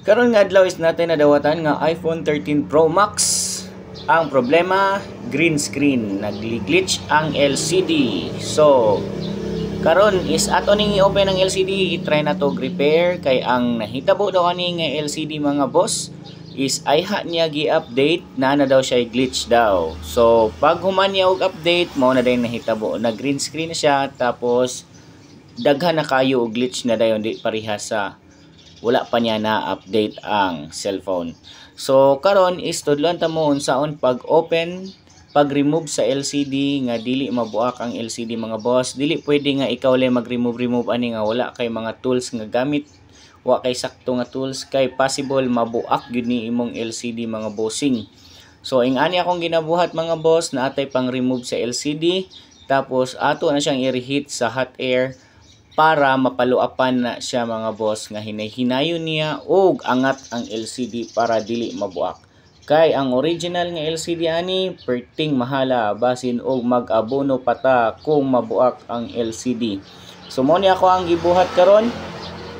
Karon nga adlaw is natin nadawatan nga iPhone 13 Pro Max. Ang problema, green screen, nagli-glitch ang LCD. So, karon is ato ning i-open ang LCD, i-try na to repair kay ang nahitabo daw ani nga LCD mga boss is ayha niya gi-update na daw siya glitch daw. So, pag human niya og update, mao na day nahitabo, na green screen na siya tapos daghan na kayo og glitch na dayon di parehas sa wala pa niya na update ang cellphone. So karon is tudlon ta mo unsaon pag open, pag remove sa LCD nga dili mabuak ang LCD mga boss. Dili pwede nga ikaw lang mag-remove ani nga wala kay mga tools nga gamit, wa kay sakto nga tools kay possible mabuak gyud ni imong LCD mga bossing. So ingani akong ginabuhat mga boss na atay pang remove sa LCD tapos ato na siyang i-reheat sa hot air para mapaluapan na siya mga boss nga hinay-hinayon niya og angat ang LCD para dili mabuak. Kay ang original nga LCD ani perting mahala basin og mag-abono pata kung mabuak ang LCD. So mo ni ako ang gibuhat karon.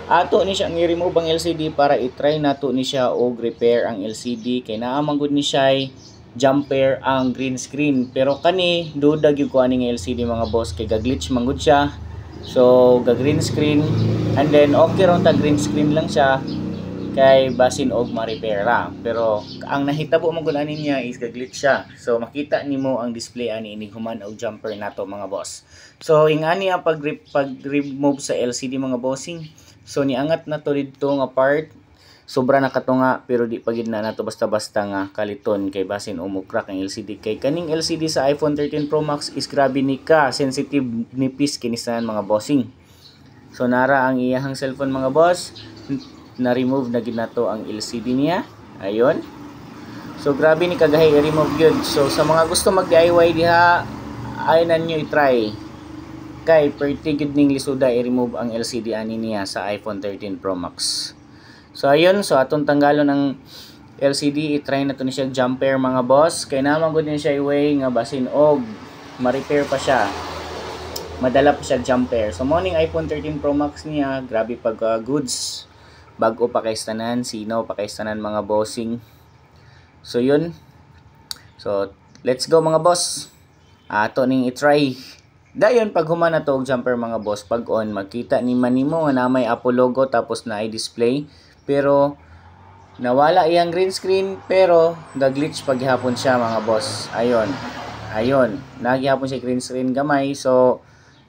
Ato ni siya i-remove ang LCD para i-try nato ni siya og repair ang LCD kay naa man gud ni siya jumper ang green screen. Pero kani duda gyud ko ani nga LCD mga boss kay gaglitch man gud siya. So, ga-green screen and then okay ron ta green screen lang siya kay basin og ma-repair ra. Pero ang nahitabo man gud ani niya is ga-glitch siya. So, makita nimo ang display ani inig human og jumper nato mga boss. So, ingani ang pag-remove sa LCD mga bossing. So, niangat na to dito nga part. Sobra na kato nga pero di pa gid na nato basta-basta nga kaliton kay basin umukrak ang LCD kay kaning LCD sa iPhone 13 Pro Max is grabe ni ka sensitive nipis kinisan mga bossing. So nara ang iyahang cellphone mga boss, na remove na gid nato ang LCD niya. Ayon. So grabe ni kagahay i-remove gyud. So sa mga gusto mag-DIY diha, ay nanyo i-try. Kay perti gid ning lisuda i-remove ang LCD ani niya sa iPhone 13 Pro Max. So ayun, so atong tanggalon ang LCD, i-try na to ni siya jumper mga boss. Kay naman gud ni siya i-way nga basin og ma-repair pa siya. Madala pa siya jumper. So morning iPhone 13 Pro Max niya, grabe pag goods. Bago pa kay tanan, sino pa kay tanan mga bossing. So yun. So let's go mga boss. Ato ning i-try. Dayon pag human na to og jumper mga boss, pag on makita ni manimo nga na may Apple logo tapos na i-display. Pero nawala iyang green screen pero gaglitch paghihapon siya mga boss. Ayon, naghihapon siya green screen gamay so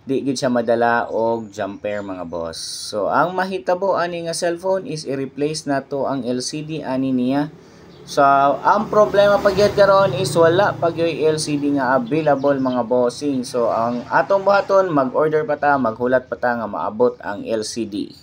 di gid siya madala og jumper mga boss. So ang mahitabo ani nga cellphone is i-replace nato ang LCD ani niya. So ang problema pagyud karon is wala pagyoy LCD nga available mga bossing. So ang atong buhaton mag-order pa ta, maghulat pa ta nga maabot ang LCD.